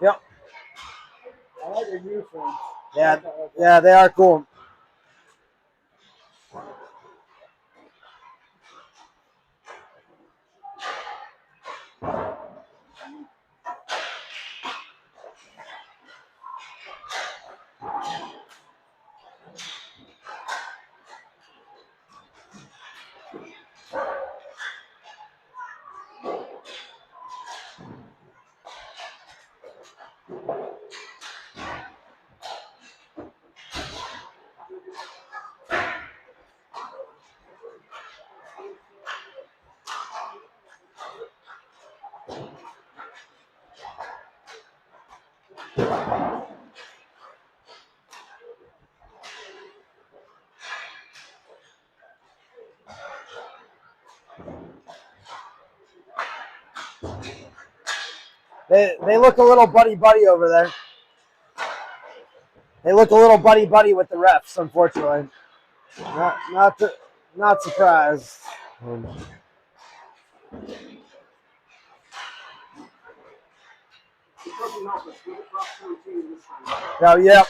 Yep. I like your uniforms. Yeah, they are cool. They look a little buddy over there. They look a little buddy with the refs, unfortunately. Not surprised. Oh, yep.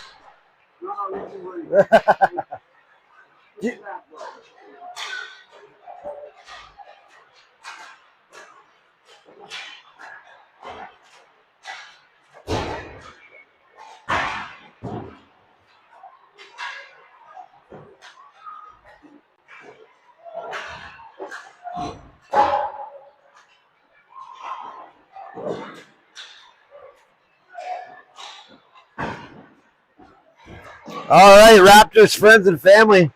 All right, Raptors friends and family.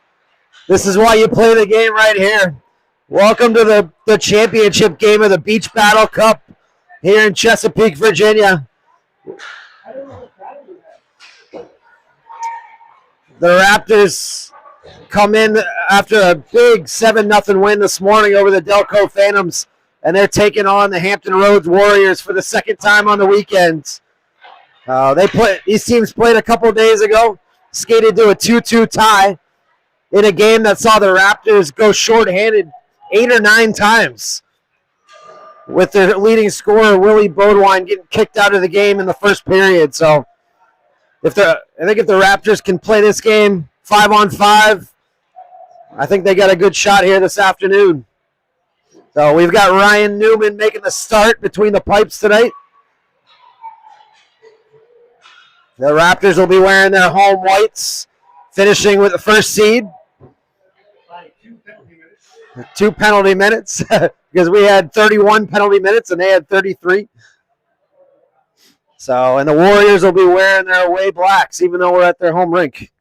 This is why you play the game right here. Welcome to the championship game of the Beach Battle Cup here in Chesapeake, Virginia. The Raptors come in after a big 7-0 win this morning over the Delco Phantoms, and they're taking on the Hampton Roads Warriors for the second time on the weekend. These teams played a couple days ago, skated to a 2-2 tie in a game that saw the Raptors go shorthanded 8 or 9 times, with their leading scorer, Willie Beaudoin, getting kicked out of the game in the first period. So I think if the Raptors can play this game 5-on-5, I think they got a good shot here this afternoon. So we've got Ryan Newman making the start between the pipes tonight. The Raptors will be wearing their home whites, finishing with the first seed. 2 penalty minutes because we had 31 penalty minutes and they had 33. So, and the Warriors will be wearing their away blacks even though we're at their home rink.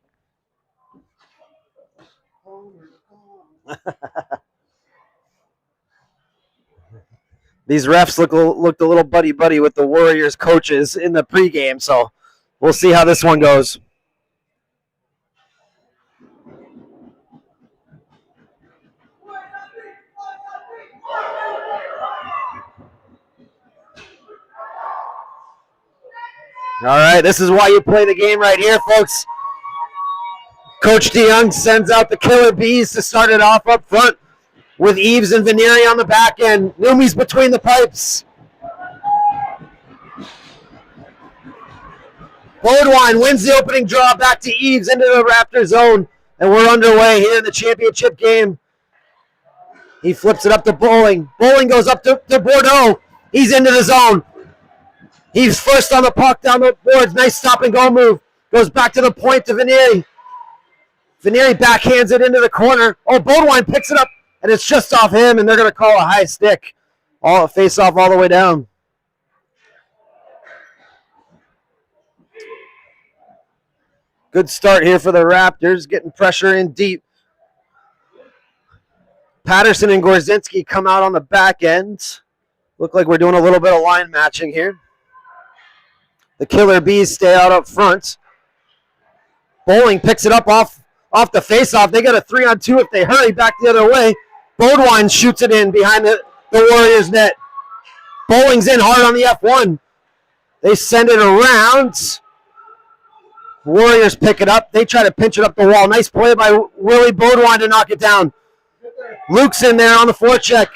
These refs looked a little buddy with the Warriors coaches in the pregame, so we'll see how this one goes. All right, this is why you play the game right here, folks. Coach DeYoung sends out the Killer Bees to start it off up front with Eves and Veneri on the back end. Loomies between the pipes. Beaudoin wins the opening draw back to Eves into the Raptor zone, and we're underway here in the championship game. He flips it up to Bowling. Bowling goes up to Bordeaux. He's into the zone. He's first on the puck down the boards. Nice stop-and-go move. Goes back to the point to Veneri. Veneri backhands it into the corner. Oh, Beaudoin picks it up, and it's just off him, and they're going to call a high stick. Face-off all the way down. Good start here for the Raptors, getting pressure in deep. Patterson and Gorzinski come out on the back end. Look like we're doing a little bit of line matching here. The Killer Bees stay out up front. Bowling picks it up off the face-off. They got a 3-on-2 if they hurry back the other way. Beaudoin shoots it in behind the Warriors net. Bowling's in hard on the F1. They send it around. Warriors pick it up. They try to pinch it up the wall. Nice play by Willie Beaudoin to knock it down. Luke's in there on the forecheck.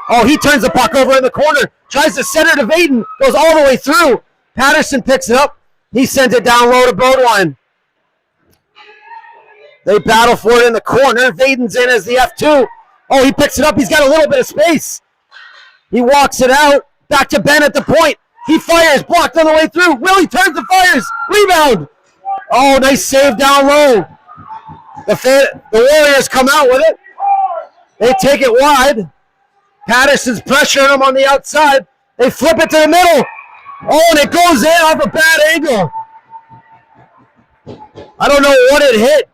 Oh, he turns the puck over in the corner. Tries to center to Vaden. Goes all the way through. Patterson picks it up. He sends it down low to Beaudoin. They battle for it in the corner. Vaden's in as the F2. Oh, he picks it up. He's got a little bit of space. He walks it out. Back to Ben at the point. He fires. Blocked on the way through. Willie turns and fires. Rebound. Oh, nice save down low. The Warriors come out with it. They take it wide. Patterson's pressuring them on the outside. They flip it to the middle. Oh, and it goes in off a bad angle. I don't know what it hit.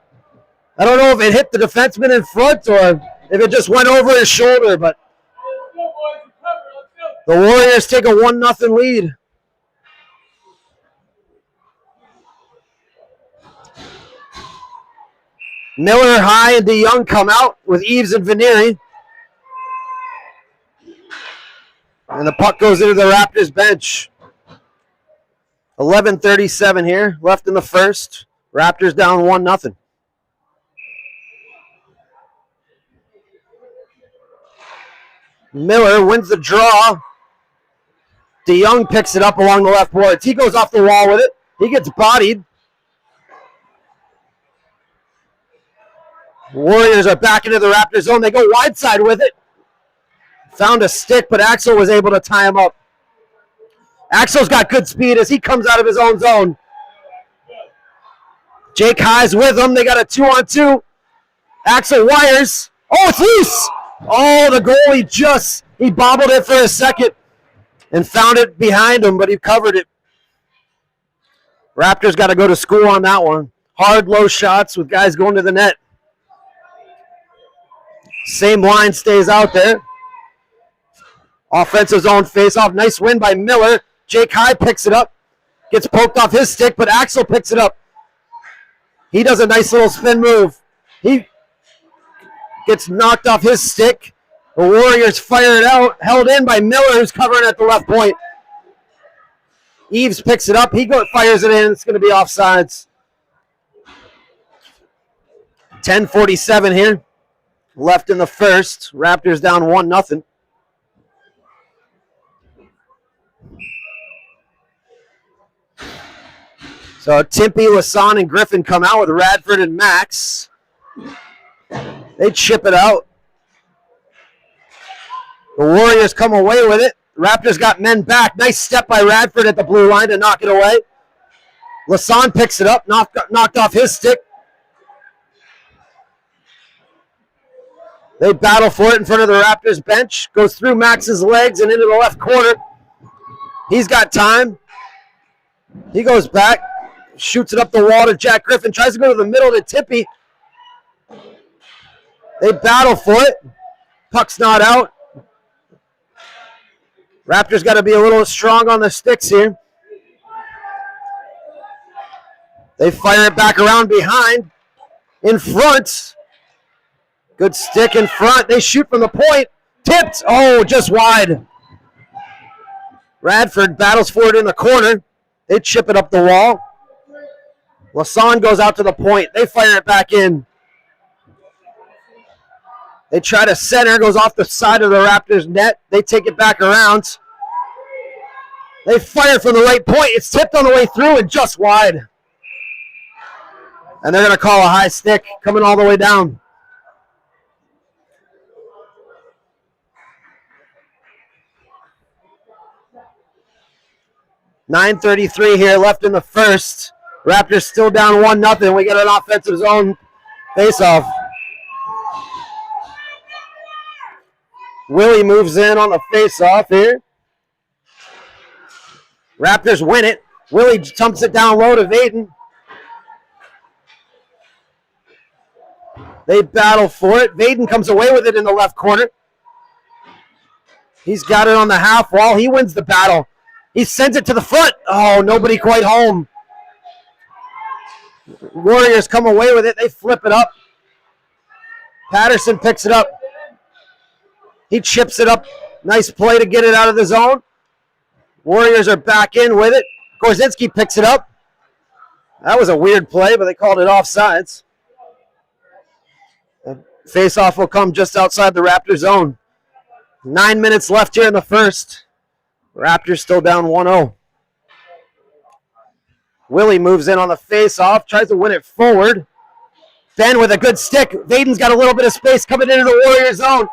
I don't know if it hit the defenseman in front or if it just went over his shoulder, but the Warriors take a 1-0 lead. Miller, High, and DeYoung come out with Eves and Vanieri. And the puck goes into the Raptors bench. 11:37 here, left in the first. Raptors down 1-0. Miller wins the draw. DeYoung picks it up along the left boards. He goes off the wall with it. He gets bodied. Warriors are back into the Raptors zone. They go wide side with it. Found a stick, but Axel was able to tie him up. Axel's got good speed as he comes out of his own zone. Jake High's with him. They got a 2-on-2. Axel wires. Oh, it's loose. Oh, the goalie he bobbled it for a second and found it behind him, but he covered it. Raptors got to go to school on that one. Hard, low shots with guys going to the net. Same line stays out there. Offensive zone face-off. Nice win by Miller. Jake High picks it up. Gets poked off his stick, but Axel picks it up. He does a nice little spin move. He gets knocked off his stick. The Warriors fire it out. Held in by Miller, who's covering at the left point. Eves picks it up. He fires it in. It's going to be offsides. 10:47 here. Left in the first. Raptors down 1-0. So Timpey, Lassonde, and Griffin come out with Radford and Max. They chip it out. The Warriors come away with it. Raptors got men back. Nice step by Radford at the blue line to knock it away. Lassonde picks it up, knocked off his stick. They battle for it in front of the Raptors bench. Goes through Max's legs and into the left corner. He's got time. He goes back, shoots it up the wall to Jack Griffin, tries to go to the middle to Tippy. They battle for it. Puck's not out. Raptors got to be a little strong on the sticks here. They fire it back around behind. In front. Good stick in front. They shoot from the point. Tipped. Oh, just wide. Radford battles for it in the corner. They chip it up the wall. Lassonde goes out to the point. They fire it back in. They try to center. Goes off the side of the Raptors net. They take it back around. They fire from the right point. It's tipped on the way through and just wide. And they're going to call a high stick coming all the way down. .9:33 here left in the first. Raptors still down 1-0. We got an offensive zone face-off. Willie moves in on the face-off here. Raptors win it. Willie dumps it down low to Vaden. They battle for it. Vaden comes away with it in the left corner. He's got it on the half wall. He wins the battle. He sends it to the front. Oh, nobody quite home. Warriors come away with it. They flip it up. Patterson picks it up. He chips it up. Nice play to get it out of the zone. Warriors are back in with it. Gorzinski picks it up. That was a weird play, but they called it offsides. The face-off will come just outside the Raptor zone. 9 minutes left here in the first. Raptors still down 1-0. Willie moves in on the face-off, tries to win it forward. Ben with a good stick. Vaden's got a little bit of space coming into the Warriors zone.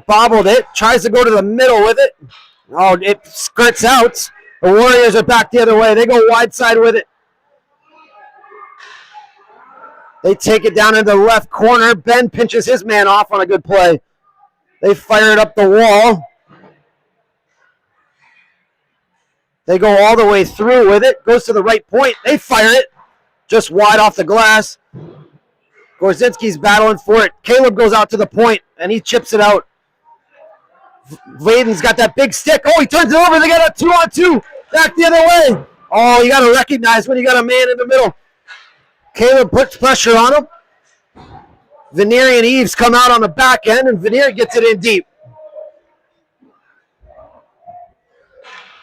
Bobbled it, tries to go to the middle with it. Oh, it skirts out. The Warriors are back the other way. They go wide side with it. They take it down into the left corner. Ben pinches his man off on a good play. They fire it up the wall. They go all the way through with it. Goes to the right point. They fire it. Just wide off the glass. Gorzinski's battling for it. Caleb goes out to the point, and he chips it out. Vaden's got that big stick. Oh, he turns it over. They got a 2-on-2. Back the other way. Oh, you got to recognize when you got a man in the middle. Caleb puts pressure on him. Vanieri and Eves come out on the back end, and Vanieri gets it in deep.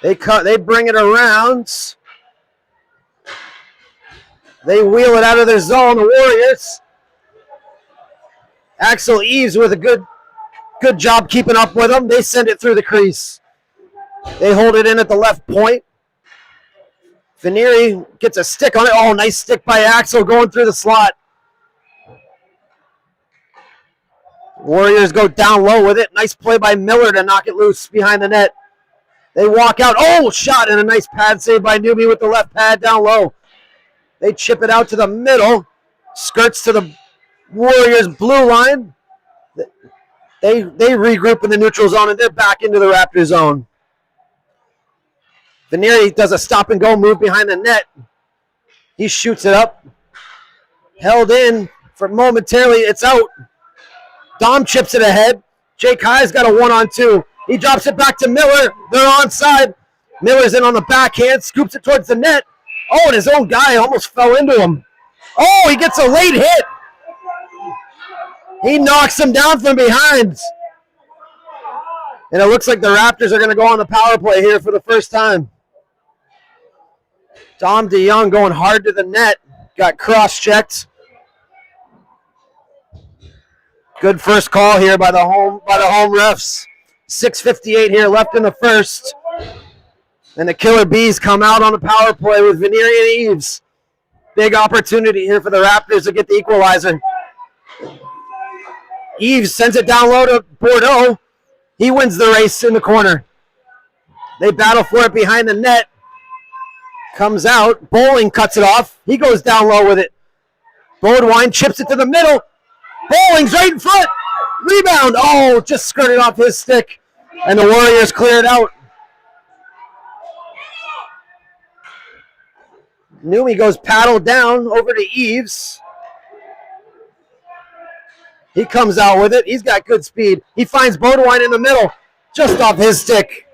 They bring it around. They wheel it out of their zone, the Warriors. Axel Eves with a good job keeping up with them. They send it through the crease. They hold it in at the left point. Vanieri gets a stick on it. Oh, nice stick by Axel going through the slot. Warriors go down low with it. Nice play by Miller to knock it loose behind the net. They walk out. Oh, shot and a nice pad save by Newby with the left pad down low. They chip it out to the middle. Skirts to the Warriors' blue line. They regroup in the neutral zone, and they're back into the Raptor zone. Vanieri does a stop-and-go move behind the net. He shoots it up. Held in for momentarily. It's out. Dom chips it ahead. Jake High's got a 1-on-2. He drops it back to Miller. They're onside. Miller's in on the backhand. Scoops it towards the net. Oh, and his own guy almost fell into him. Oh, he gets a late hit. He knocks him down from behind. And it looks like the Raptors are going to go on the power play here for the first time. Dom DeYoung going hard to the net. Got cross-checked. Good first call here by the home refs. 6:58 here left in the first. And the Killer Bees come out on the power play with Vanieri and Eves. Big opportunity here for the Raptors to get the equalizer. Eves sends it down low to Bordeaux. He wins the race in the corner. They battle for it behind the net. Comes out. Bowling cuts it off. He goes down low with it. Bodwine chips it to the middle. Bowling's right in front. Rebound. Oh, just skirted off his stick. And the Warriors clear it out. Newmy goes paddle down over to Eves. He comes out with it. He's got good speed. He finds Bodwine in the middle. Just off his stick.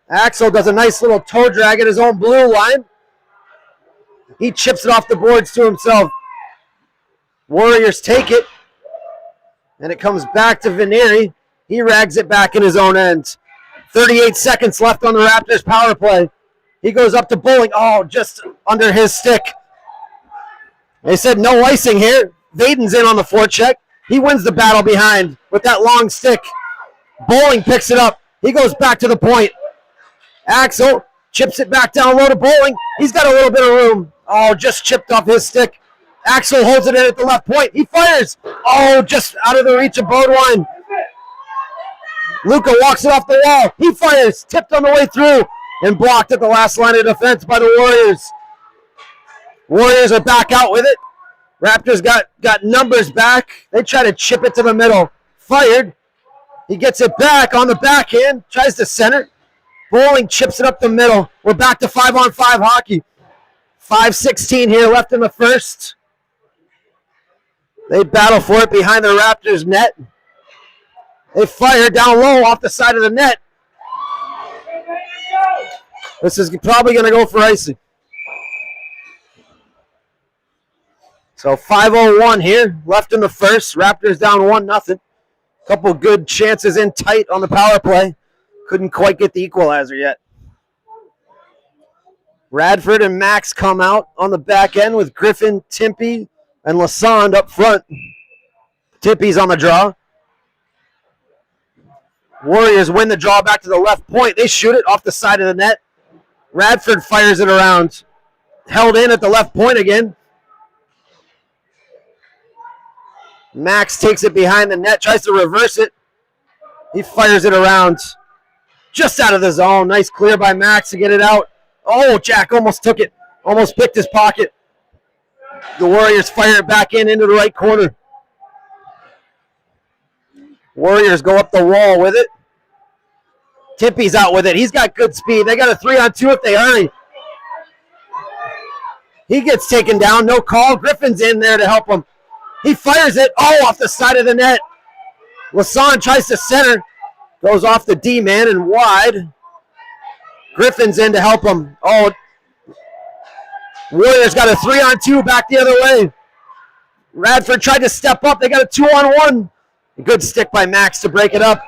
Axel does a nice little toe drag at his own blue line. He chips it off the boards to himself. Warriors take it. And it comes back to Vanieri. He rags it back in his own end. 38 seconds left on the Raptors power play. He goes up to Bowling. Oh, just under his stick. They said no icing here. Vaden's in on the forecheck. He wins the battle behind with that long stick. Bowling picks it up. He goes back to the point. Axel chips it back down low to Bowling. He's got a little bit of room. Oh, just chipped off his stick. Axel holds it in at the left point. He fires. Oh, just out of the reach of Bodwine. Luka walks it off the wall. He fires. Tipped on the way through and blocked at the last line of defense by the Warriors. Warriors are back out with it. Raptors got numbers back. They try to chip it to the middle. Fired. He gets it back on the backhand. Tries to center. Bowling chips it up the middle. We're back to 5-on-5 hockey. 5:16 here left in the first. They battle for it behind the Raptors net. They fire down low off the side of the net. This is probably going to go for icing. So 5:01 here left in the first. Raptors down 1-0. Couple good chances in tight on the power play. Couldn't quite get the equalizer yet. Radford and Max come out on the back end with Griffin, Timpey, and Lassonde up front. Tippy's on the draw. Warriors win the draw back to the left point. They shoot it off the side of the net. Radford fires it around. Held in at the left point again. Max takes it behind the net, tries to reverse it. He fires it around. Just out of the zone. Nice clear by Max to get it out. Oh, Jack almost took it. Almost picked his pocket. The Warriors fire it back into the right corner. Warriors go up the wall with it. Tippy's out with it. He's got good speed. They got a 3-on-2 if they hurry. He gets taken down. No call. Griffin's in there to help him. He fires it. Oh, off the side of the net. Lassonde tries to center. Goes off the D-man and wide. Griffin's in to help him. Oh, Warriors got a 3-on-2 back the other way. Radford tried to step up. They got a 2-on-1. A good stick by Max to break it up.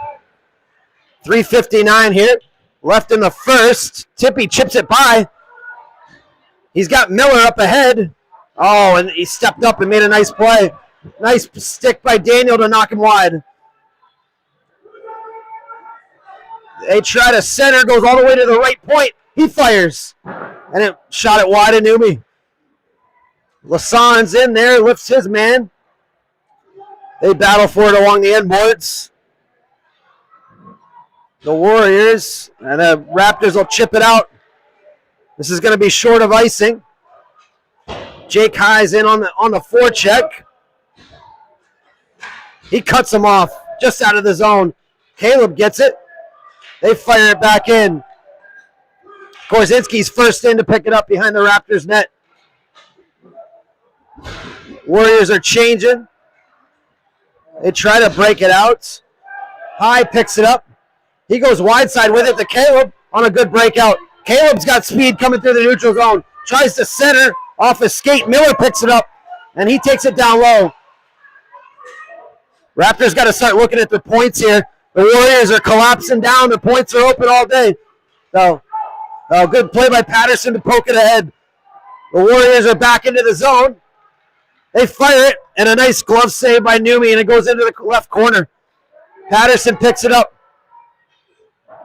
3:59 here. Left in the first. Tippy chips it by. He's got Miller up ahead. Oh, and he stepped up and made a nice play. Nice stick by Daniel to knock him wide. They try to center, goes all the way to the right point. He fires. And it shot it wide of Newby. Lassonde's in there, lifts his man. They battle for it along the end boards. The Warriors and the Raptors will chip it out. This is going to be short of icing. Jake High's in on the forecheck. He cuts him off just out of the zone. Caleb gets it. They fire it back in. Korzinski's first in to pick it up behind the Raptors net. Warriors are changing. They try to break it out. High picks it up. He goes wide side with it to Caleb on a good breakout. Caleb's got speed coming through the neutral zone. Tries to center off his skate. Miller picks it up, and he takes it down low. Raptors got to start looking at the points here. The Warriors are collapsing down. The points are open all day. So, good play by Patterson to poke it ahead. The Warriors are back into the zone. They fire it, and a nice glove save by Newby, and it goes into the left corner. Patterson picks it up.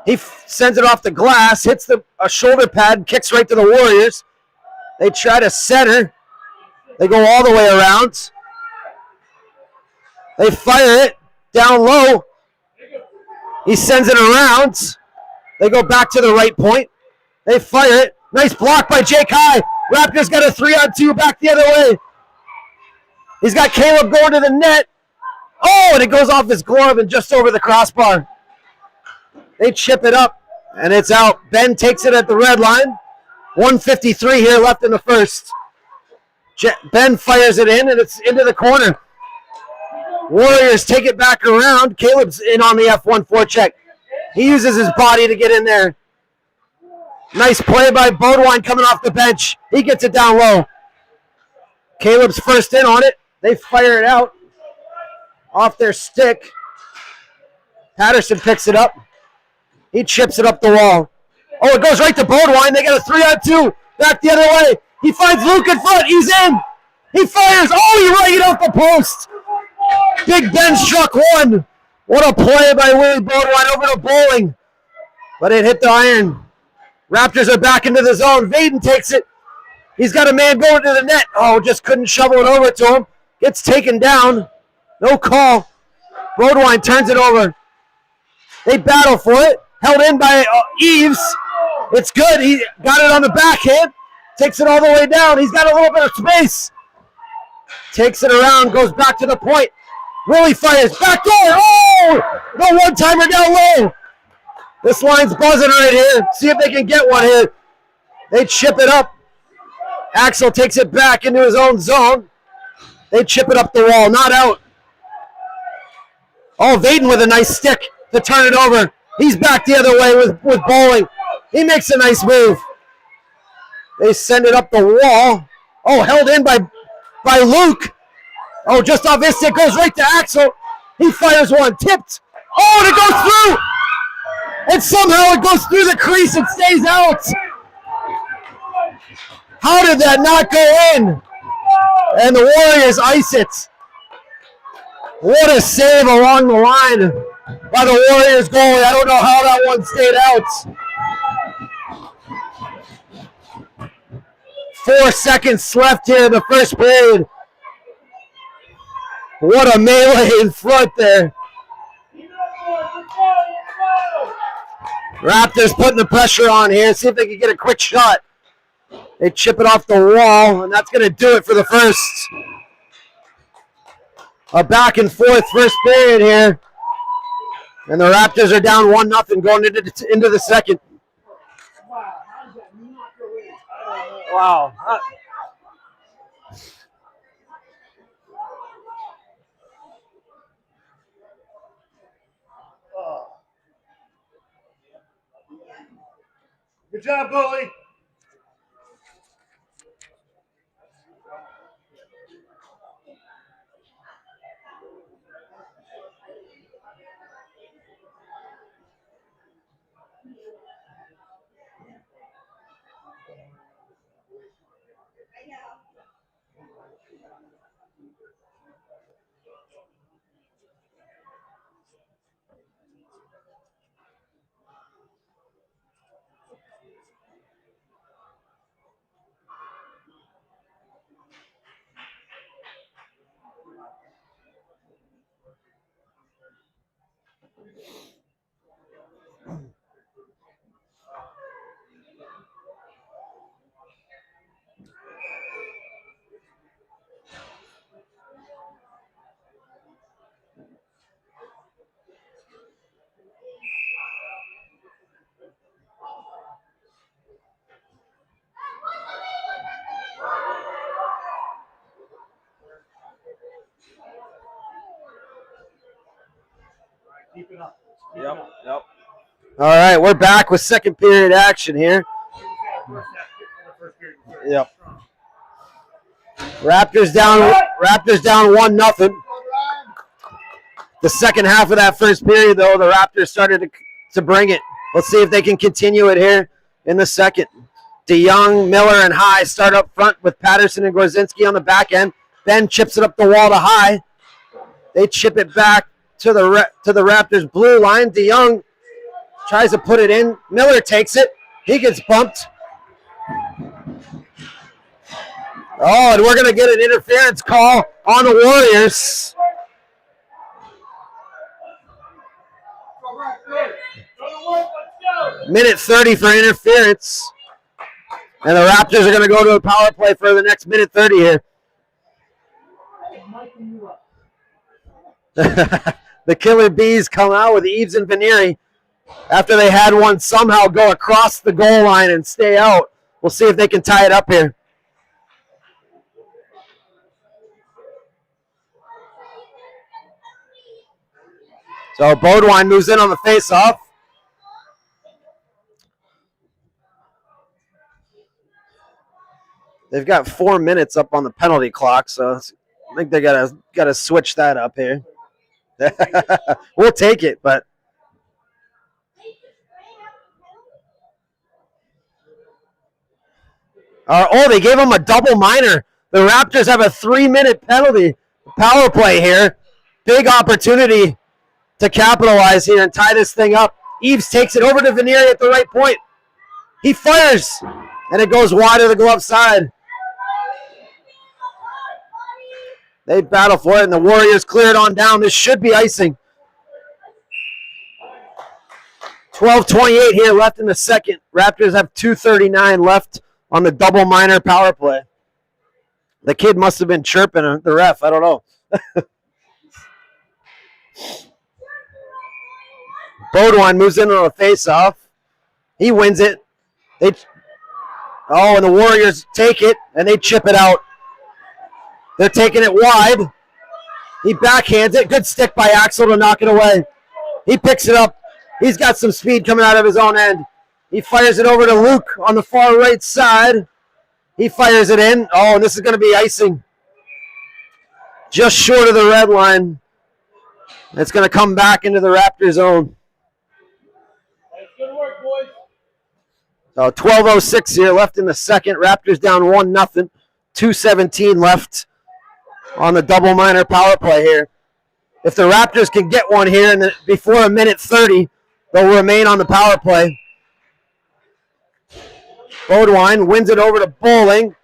He sends it off the glass, hits a shoulder pad, kicks right to the Warriors. They try to center. They go all the way around. They fire it down low. He sends it around. They go back to the right point. They fire it. Nice block by Jake High. Raptors got a 3-on-2 back the other way. He's got Caleb going to the net. Oh, and it goes off his glove and just over the crossbar. They chip it up, and it's out. Ben takes it at the red line. 1:53 here left in the first. Ben fires it in, and it's into the corner. Warriors take it back around. Caleb's in on the F1 forecheck. He uses his body to get in there. Nice play by Bodwine coming off the bench. He gets it down low. Caleb's first in on it. They fire it out off their stick. Patterson picks it up. He chips it up the wall. Oh, it goes right to Bodwine. They got a 3-on-2. Back the other way. He finds Luke in front. He's in. He fires. Oh, he right off the post. Big Ben struck one. What a play by Willie Bodwine over to Bowling. But it hit the iron. Raptors are back into the zone. Vaden takes it. He's got a man going to the net. Oh, just couldn't shovel it over to him. Gets taken down. No call. Bodwine turns it over. They battle for it. Held in by Eves. It's good. He got it on the backhand. Takes it all the way down. He's got a little bit of space. Takes it around. Goes back to the point. Willie fires. Back door. Oh! No one-timer down low. This line's buzzing right here. See if they can get one here. They chip it up. Axel takes it back into his own zone. They chip it up the wall. Not out. Oh, Vaden with a nice stick to turn it over. He's back the other way with Bowling. He makes a nice move. They send it up the wall. Oh, held in by Luke. Oh, just off his stick. Goes right to Axel. He fires one. Tipped. Oh, and it goes through. And somehow it goes through the crease and stays out. How did that not go in? And the Warriors ice it. What a save along the line by the Warriors goalie. I don't know how that one stayed out. 4 seconds left here in the first period. What a melee in front there. Raptors putting the pressure on here. See if they can get a quick shot. They chip it off the wall, and that's going to do it for the first. A back and forth first period here. And the Raptors are down 1-0 going into the second. Wow. Good job, goalie. Keep it up. Yep. All right, we're back with second period action here. Yep. Raptors down 1-0. The second half of that first period, though, the Raptors started to bring it. Let's see if they can continue it here in the second. DeYoung, Miller, and High start up front with Patterson and Gorzinski on the back end. Ben chips it up the wall to High. They chip it back to the Raptors blue line. DeYoung tries to put it in. Miller takes it. He gets bumped. Oh, and we're going to get an interference call on the Warriors. Minute 30 for interference. And the Raptors are going to go to a power play for the next minute 30 here. The Killer Bees come out with Eves and Vanieri after they had one somehow go across the goal line and stay out. We'll see if they can tie it up here. So Bodwine moves in on the face-off. They've got 4 minutes up on the penalty clock, so I think they gotta switch that up here. We'll take it, but they gave him a double minor. The Raptors have a 3-minute penalty power play here. Big opportunity to capitalize here and tie this thing up. Eves takes it over to Vanieri at the right point. He fires, and it goes wide of the glove side. They battle for it, and the Warriors clear it on down. This should be icing. 12:28 here left in the second. Raptors have 2:39 left on the double minor power play. The kid must have been chirping the ref. I don't know. Bodwine moves in on a face-off. He wins it. And the Warriors take it, and they chip it out. They're taking it wide. He backhands it. Good stick by Axel to knock it away. He picks it up. He's got some speed coming out of his own end. He fires it over to Luke on the far right side. He fires it in. Oh, and this is going to be icing. Just short of the red line. It's going to come back into the Raptor zone. Good work, boys. So 12:06 here left in the second. Raptors down 1-0. 2:17 left on the double minor power play here. If the Raptors can get one here before a minute 30, they'll remain on the power play. Bodwine wins it over to Bowling.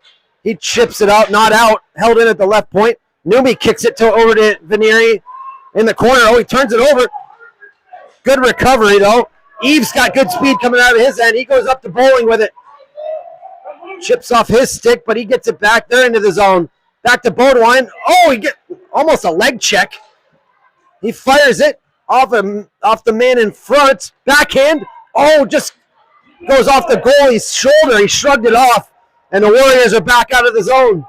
He chips it out, not out, held in at the left point. Newby kicks it over to Vanieri in the corner. Oh, he turns it over. Good recovery, though. Eves got good speed coming out of his end. He goes up to Bowling with it. Chips off his stick, but he gets it back there into the zone. Back to Bodwine. Oh, he get almost a leg check. He fires it off the man in front. Backhand. Oh, just goes off the goalie's shoulder. He shrugged it off, and the Warriors are back out of the zone.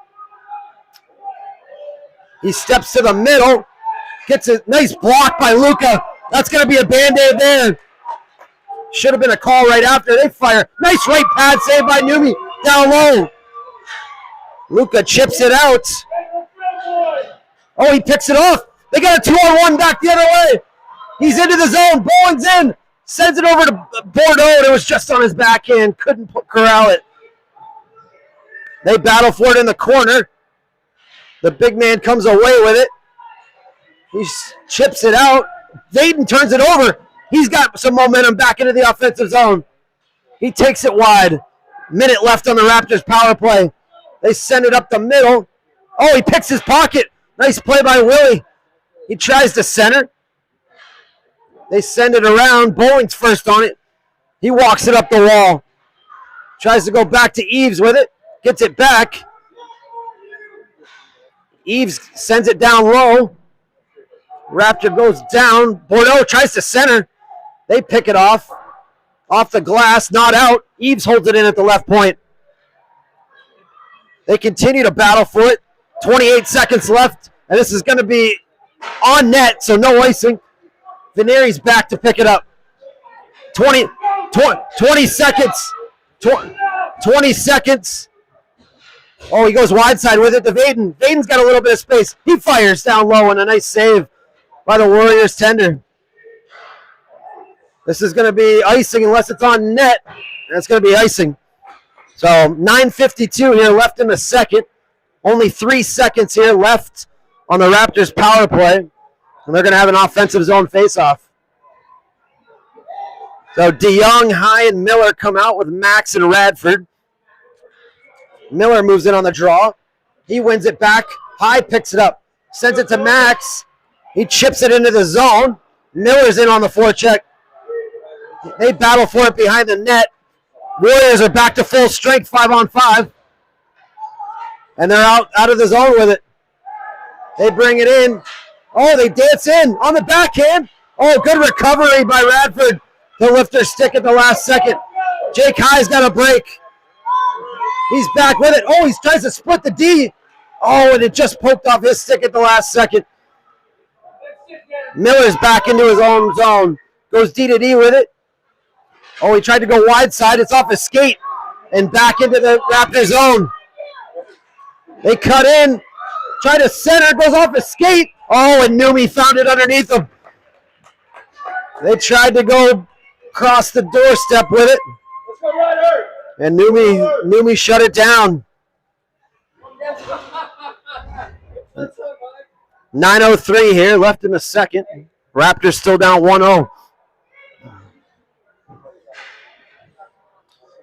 He steps to the middle. Gets a nice block by Luka. That's going to be a Band-Aid there. Should have been a call right after. They fire. Nice right pad save by Newby. Down low. Luka chips it out. Oh, he picks it off. They got a 2-on-1 back the other way. He's into the zone. Bowling's in. Sends it over to Bordeaux. It was just on his backhand. Couldn't corral it. They battle for it in the corner. The big man comes away with it. He chips it out. Vaden turns it over. He's got some momentum back into the offensive zone. He takes it wide. Minute left on the Raptors power play. They send it up the middle. Oh, he picks his pocket. Nice play by Willie. He tries to center. They send it around. Bowling's first on it. He walks it up the wall. Tries to go back to Eves with it. Gets it back. Eves sends it down low. Raptor goes down. Bordeaux tries to center. They pick it off the glass, not out. Eves holds it in at the left point. They continue to battle for it. 28 seconds left, and this is going to be on net, so no icing. Vanieri's back to pick it up. 20 seconds. 20 seconds. Oh, he goes wide side with it to Vaden. Vaden's got a little bit of space. He fires down low, and a nice save by the Warriors tender. This is going to be icing unless it's on net. That's going to be icing. So 9:52 here left in the second. Only 3 seconds here left on the Raptors power play. And they're going to have an offensive zone faceoff. So DeYoung, High, and Miller come out with Max and Radford. Miller moves in on the draw. He wins it back. High picks it up. Sends it to Max. He chips it into the zone. Miller's in on the forecheck. They battle for it behind the net. Warriors are back to full strength, 5-on-5. And they're out of the zone with it. They bring it in. Oh, they dance in on the backhand. Oh, good recovery by Radford to lift their stick at the last second. Jake High's got a break. He's back with it. Oh, he tries to split the D. Oh, and it just poked off his stick at the last second. Miller's back into his own zone. Goes D to D with it. Oh, he tried to go wide side. It's off his skate and back into the Raptor zone. They cut in. Try to center. Goes off his skate. Oh, and Numi found it underneath him. They tried to go across the doorstep with it. And Numi shut it down. 9:03 here, left in the second. Raptors still down 1-0.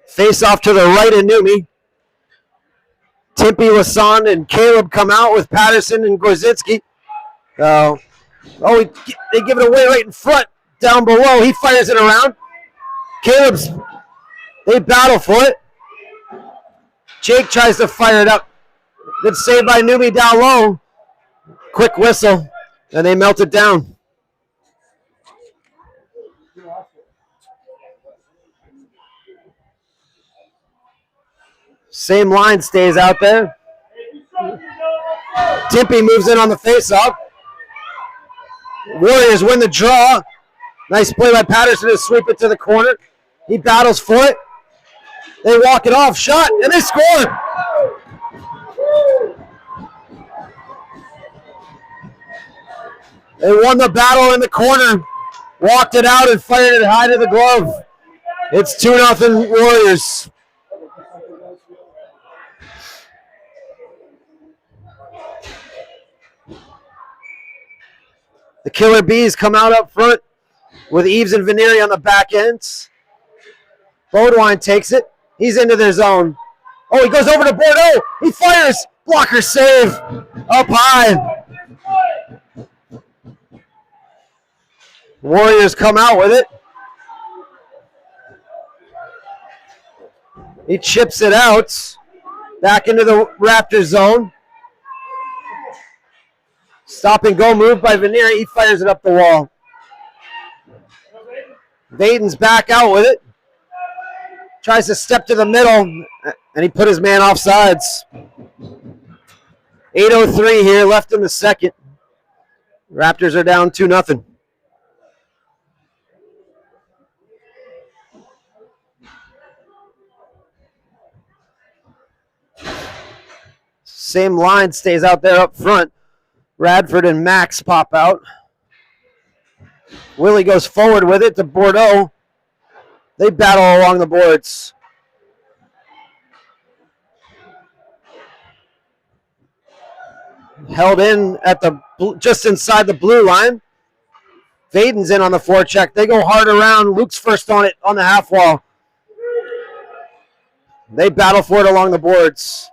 Face off to the right of Numi. Timpy, Lassonde, and Caleb come out with Patterson and Gorzinski. They give it away right in front. Down below, he fires it around. They battle for it. Jake tries to fire it up. Good save by Numi down low. Quick whistle, and they melt it down. Same line stays out there. Timpy moves in on the faceoff. Warriors win the draw. Nice play by Patterson to sweep it to the corner. He battles for it. They walk it off, shot, and they score. They won the battle in the corner. Walked it out and fired it high to the glove. It's 2-0 Warriors. The Killer Bees come out up front with Eves and Veneri on the back ends. Bodwine takes it. He's into their zone. Oh, he goes over to Bordeaux. He fires. Blocker save. Up high. Warriors come out with it. He chips it out. Back into the Raptors zone. Stop and go move by Veneri. He fires it up the wall. Vaden's back out with it. Tries to step to the middle, and he put his man off sides. 8:03 here left in the second. Raptors are down 2-0. Same line stays out there up front. Radford and Max pop out. Willie goes forward with it to Bordeaux. They battle along the boards. Held in at the just inside the blue line. Vaden's in on the forecheck. They go hard around. Luke's first on it on the half wall. They battle for it along the boards.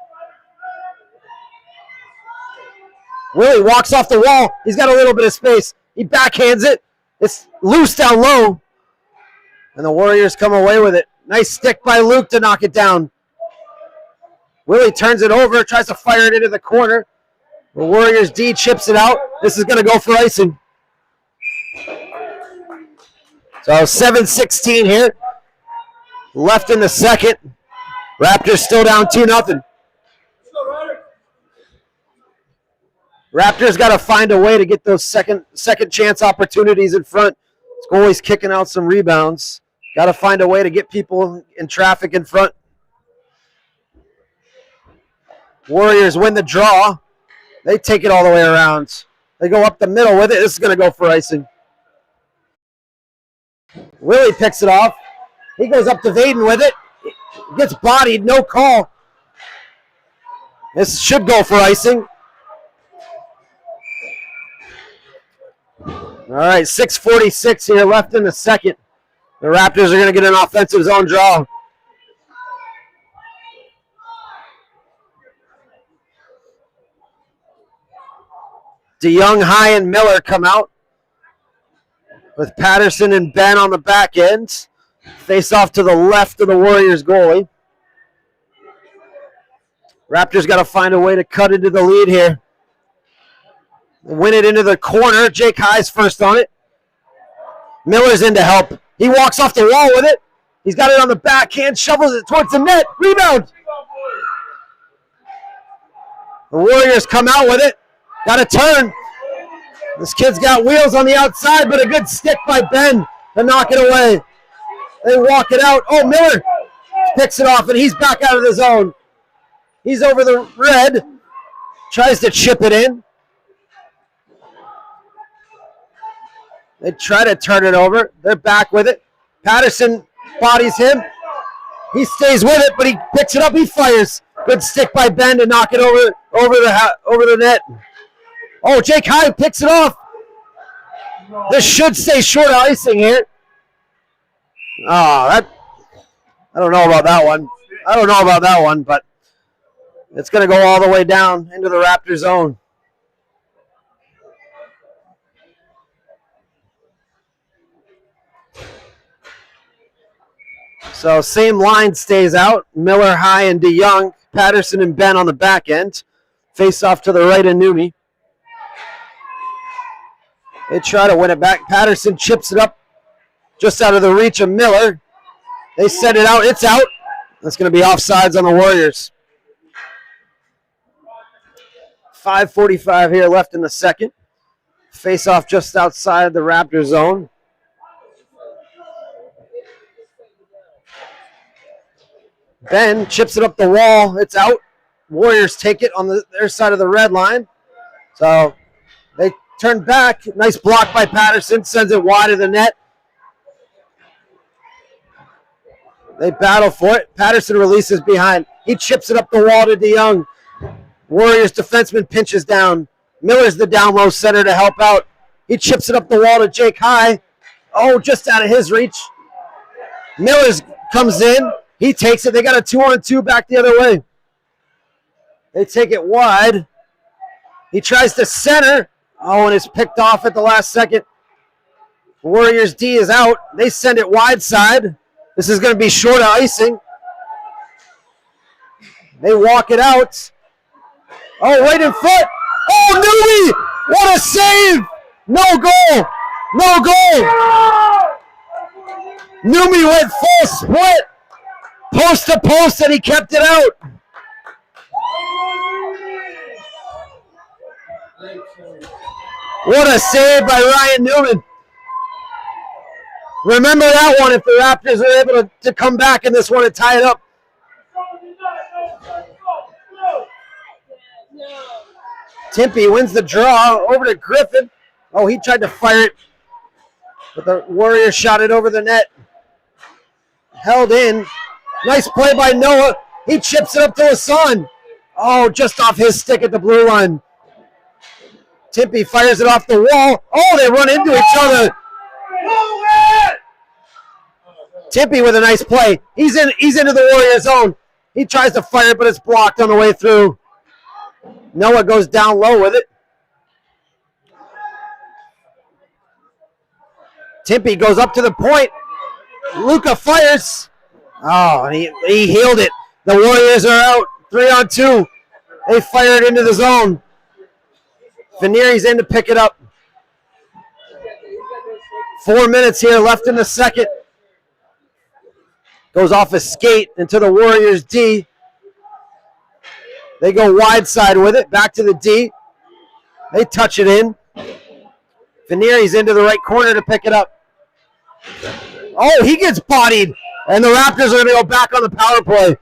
Willie walks off the wall. He's got a little bit of space. He backhands it. It's loose down low. And the Warriors come away with it. Nice stick by Luke to knock it down. Willie turns it over, tries to fire it into the corner. The Warriors D chips it out. This is going to go for icing. So 7:16 here. Left in the second. Raptors still down 2-0. Raptors got to find a way to get those second chance opportunities in front. Goalie's kicking out some rebounds. Got to find a way to get people in traffic in front. Warriors win the draw. They take it all the way around. They go up the middle with it. This is going to go for icing. Willie picks it off. He goes up to Vaden with it. Gets bodied, no call. This should go for icing. All right, 6:46 here left in the second. The Raptors are going to get an offensive zone draw. DeYoung, High, and Miller come out with Patterson and Ben on the back end. Face off to the left of the Warriors goalie. Raptors got to find a way to cut into the lead here. Win it into the corner. Jake High's first on it. Miller's in to help. He walks off the wall with it. He's got it on the backhand, shovels it towards the net. Rebound. The Warriors come out with it. Got a turn. This kid's got wheels on the outside, but a good stick by Ben to knock it away. They walk it out. Oh, Miller picks it off, and he's back out of the zone. He's over the red. Tries to chip it in. They try to turn it over. They're back with it. Patterson bodies him. He stays with it, but he picks it up. He fires. Good stick by Ben to knock it over the net. Oh, Jake High picks it off. This should stay short of icing here. I don't know about that one. But it's going to go all the way down into the Raptor zone. So same line stays out. Miller, High, and DeYoung. Patterson and Ben on the back end. Face off to the right of Numi. They try to win it back. Patterson chips it up just out of the reach of Miller. They set it out. It's out. That's going to be offsides on the Warriors. 5:45 here left in the second. Face off just outside the Raptor zone. Ben chips it up the wall. It's out. Warriors take it on their side of the red line. So they turn back. Nice block by Patterson. Sends it wide of the net. They battle for it. Patterson releases behind. He chips it up the wall to DeYoung. Warriors defenseman pinches down. Miller's the down low center to help out. He chips it up the wall to Jake High. Oh, just out of his reach. Millers comes in. He takes it. They got a 2-on-2 back the other way. They take it wide. He tries to center. Oh, and it's picked off at the last second. Warriors D is out. They send it wide side. This is going to be short of icing. They walk it out. Oh, right in front. Oh, Newby! What a save! No goal! No goal! Newby went full split. Post to post, and he kept it out. What a save by Ryan Newman. Remember that one if the Raptors are able to come back in this one and tie it up. Timpey wins the draw over to Griffin. Oh, he tried to fire it, but the Warriors shot it over the net. Held in. Nice play by Noah. He chips it up to Hassan. Oh, just off his stick at the blue line. Timpey fires it off the wall. Oh, they run into each other. Timpey with a nice play. He's into the Warriors zone. He tries to fire it, but it's blocked on the way through. Noah goes down low with it. Timpey goes up to the point. Luka fires. Oh, and he healed it. The Warriors are out. 3-on-2. They fire it into the zone. Veneri's in to pick it up. 4 minutes here left in the second. Goes off a skate into the Warriors D. They go wide side with it. Back to the D. They touch it in. Veneri's into the right corner to pick it up. Oh, he gets bodied. And the Raptors are going to go back on the power play.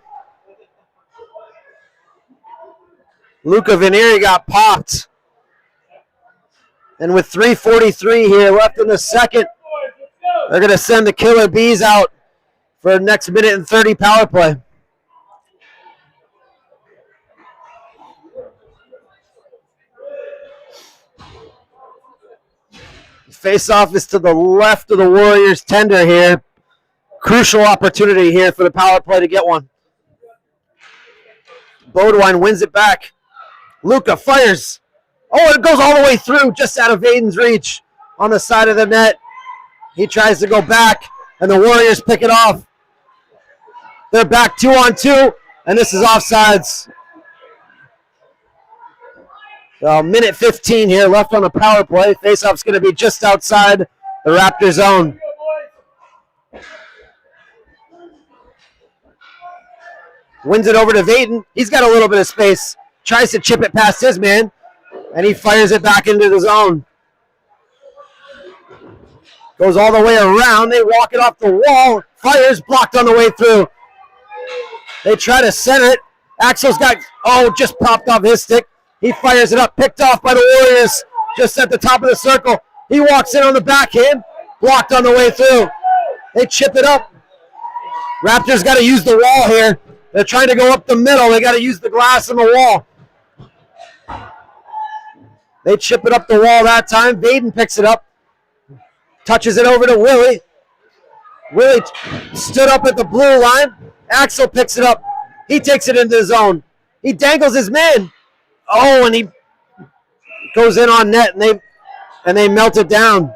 Luka Veneri got popped. And with 3:43 here left in the second, they're going to send the Killer Bees out for the next minute and 30 power play. Face-off is to the left of the Warriors tender here. Crucial opportunity here for the power play to get one. Bodewine wins it back. Luka fires. Oh, it goes all the way through, just out of Aiden's reach on the side of the net. He tries to go back, and the Warriors pick it off. They're back 2-on-2, and this is offsides. So minute 15 here left on the power play. Faceoff's going to be just outside the Raptor zone. Wins it over to Vaden. He's got a little bit of space. Tries to chip it past his man, and he fires it back into the zone. Goes all the way around. They walk it off the wall. Fires, blocked on the way through. They try to center it. Axel's got, just popped off his stick. He fires it up, picked off by the Warriors, just at the top of the circle. He walks in on the backhand, blocked on the way through. They chip it up. Raptors got to use the wall here. They're trying to go up the middle. They got to use the glass on the wall. They chip it up the wall that time. Vaden picks it up, touches it over to Willie. Willie stood up at the blue line. Axel picks it up. He takes it into the zone. He dangles his man. Oh, and he goes in on net, and they melt it down.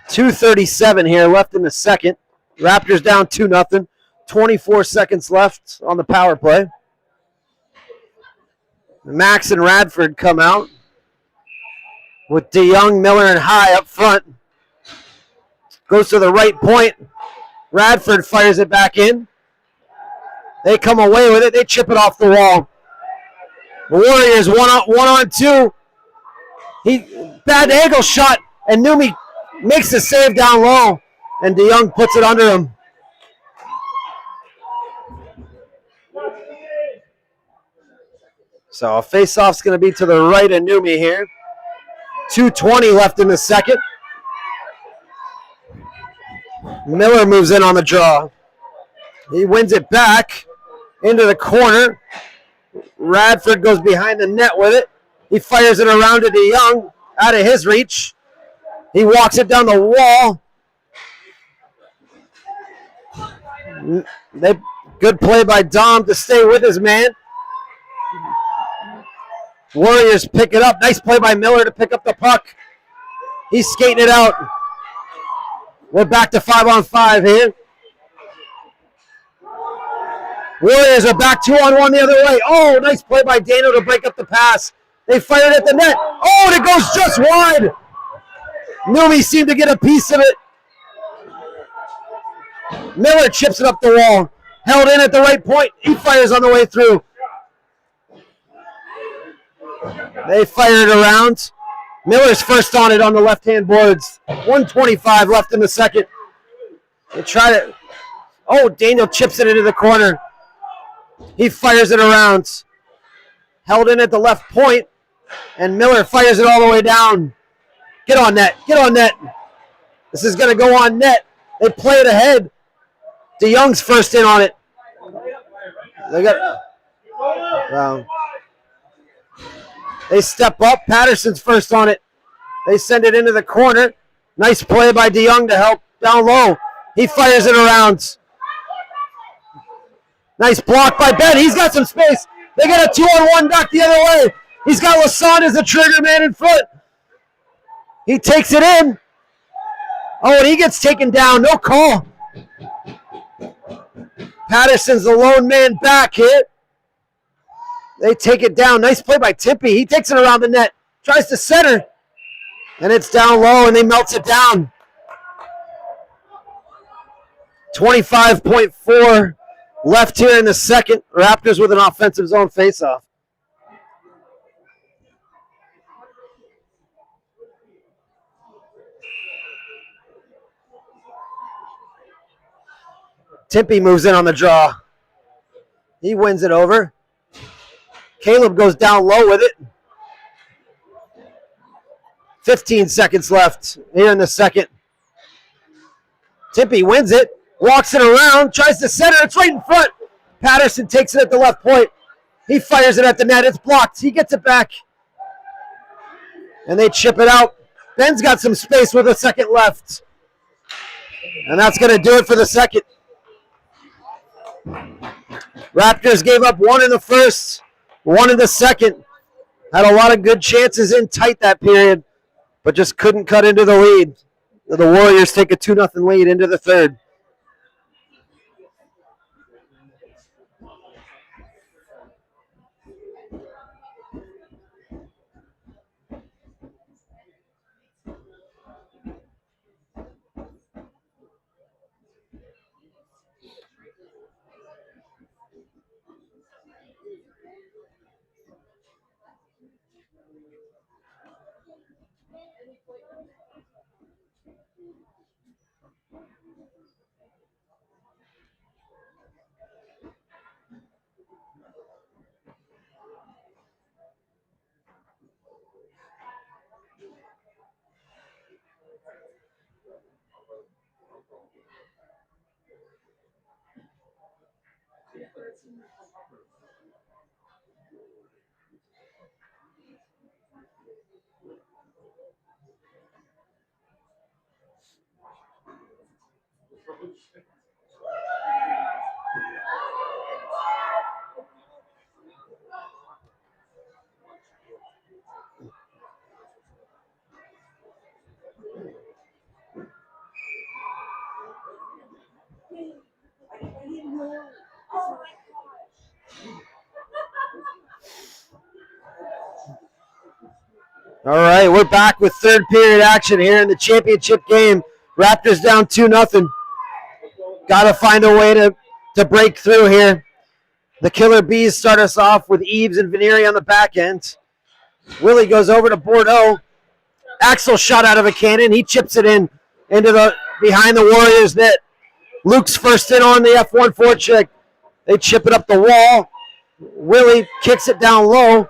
.237 here left in the second. Raptors down 2-0. 24 seconds left on the power play. Max and Radford come out with DeYoung, Miller, and High up front. Goes to the right point. Radford fires it back in. They come away with it. They chip it off the wall. The Warriors one on two. Bad angle shot, and Numi makes the save down low, and DeYoung puts it under him. So a face-off's going to be to the right of Numi here. 2:20 left in the second. Miller moves in on the draw. He wins it back into the corner. Radford goes behind the net with it. He fires it around to DeYoung, out of his reach. He walks it down the wall. Good play by Dom to stay with his man. Warriors pick it up. Nice play by Miller to pick up the puck. He's skating it out. We're back to 5-on-5 here. Warriors are back 2-on-1 the other way. Oh, nice play by Dano to break up the pass. They fired at the net. Oh, and it goes just wide. Numi seemed to get a piece of it. Miller chips it up the wall. Held in at the right point. He fires on the way through. They fire it around. Miller's first on it on the left-hand boards. 1:25 left in the second. They try to... Oh, Daniel chips it into the corner. He fires it around. Held in at the left point. And Miller fires it all the way down. Get on net. Get on net. This is going to go on net. They play it ahead. DeYoung's first in on it. They got... They step up. Patterson's first on it. They send it into the corner. Nice play by DeYoung to help down low. He fires it around. Nice block by Ben. He's got some space. They got a 2-on-1 back the other way. He's got Lassonde as the trigger man in front. He takes it in. Oh, and he gets taken down. No call. Patterson's the lone man back here. They take it down. Nice play by Tippy. He takes it around the net. Tries to center. And it's down low, and they melts it down. 25.4 left here in the second. Raptors with an offensive zone faceoff. Tippy moves in on the draw. He wins it over. Caleb goes down low with it. 15 seconds left here in the second. Tippy wins it, walks it around, tries to center. It's right in front. Patterson takes it at the left point. He fires it at the net. It's blocked. He gets it back. And they chip it out. Ben's got some space with a second left. And that's going to do it for the second. Raptors gave up one in the first, one in the second. Had a lot of good chances in tight that period, but just couldn't cut into the lead. The Warriors take a 2-0 lead into the third. All right, we're back with third period action here in the championship game. Raptors down 2-0. Got to find a way to break through here. The Killer Bees start us off with Eves and Veneri on the back end. Willie goes over to Bordeaux. Axel shot out of a cannon. He chips it in into the behind the Warriors net. Luke's first in on the F1 forecheck. They chip it up the wall. Willie kicks it down low.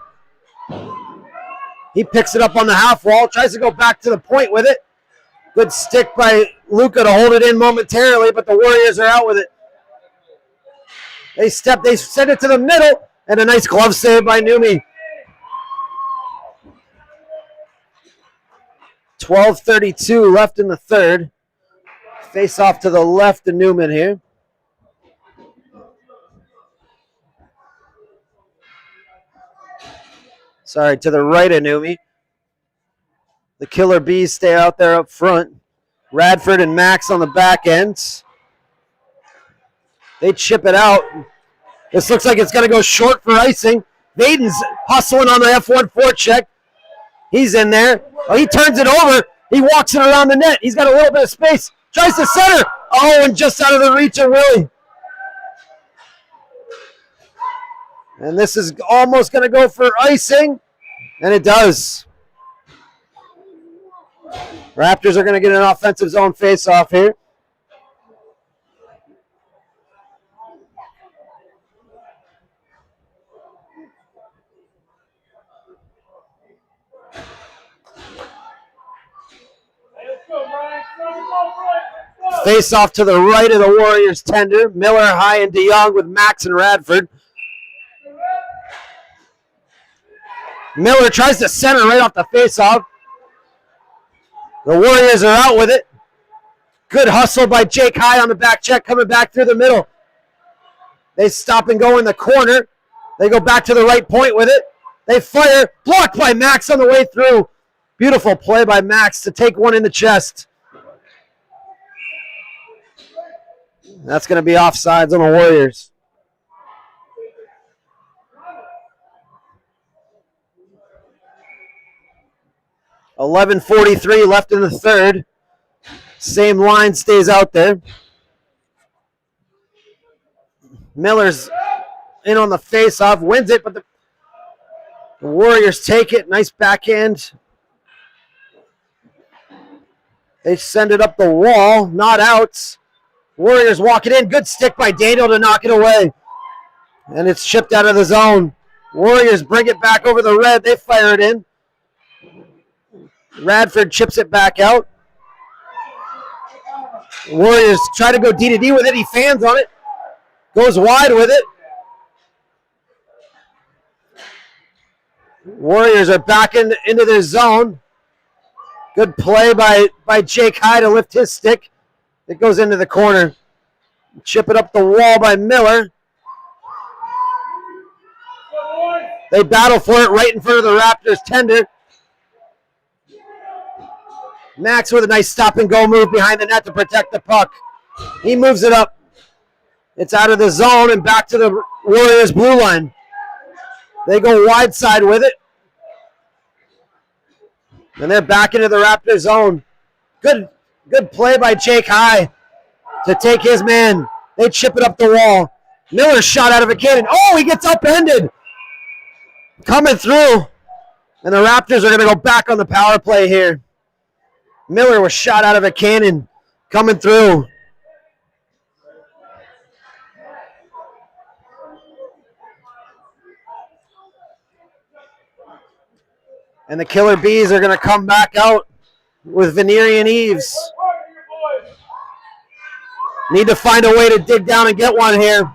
He picks it up on the half wall, tries to go back to the point with it. Good stick by Luka to hold it in momentarily, but the Warriors are out with it. They send it to the middle. And a nice glove save by Numi. 12:32 left in the third. Face off to the left of Newman here. Sorry, to the right of Numi. The Killer Bees stay out there up front. Radford and Max on the back ends. They chip it out. This looks like it's going to go short for icing. Vaden's hustling on the F1 forecheck. He's in there. Oh, he turns it over. He walks it around the net. He's got a little bit of space. Tries to center. Oh, and just out of the reach of Willie. And this is almost going to go for icing. And it does. Raptors are going to get an offensive zone face-off here. Face off to the right of the Warriors tender. Miller, High, and DeYoung with Max and Radford. Miller tries to center right off the face-off. The Warriors are out with it. Good hustle by Jake High on the back check, coming back through the middle. They stop and go in the corner. They go back to the right point with it. They fire. Blocked by Max on the way through. Beautiful play by Max to take one in the chest. That's going to be offsides on the Warriors. $11:43 left in the third. Same line stays out there. Miller's in on the face-off, wins it, but the Warriors take it. Nice backhand. They send it up the wall, not out. Warriors walk it in. Good stick by Daniel to knock it away. And it's chipped out of the zone. Warriors bring it back over the red. They fire it in. Radford chips it back out. Warriors try to go D-to-D with it. He fans on it. Goes wide with it. Warriors are back into their zone. Good play by Jake High to lift his stick. It goes into the corner. Chip it up the wall by Miller. They battle for it right in front of the Raptors tender. Max with a nice stop-and-go move behind the net to protect the puck. He moves it up. It's out of the zone and back to the Warriors' blue line. They go wide side with it. And they're back into the Raptors zone. Good play by Jake High to take his man. They chip it up the wall. Miller shot out of a cannon. Oh, he gets upended. Coming through. And the Raptors are going to go back on the power play here. Miller was shot out of a cannon. Coming through. And the Killer Bees are going to come back out with Venerian Eves. Need to find a way to dig down and get one here.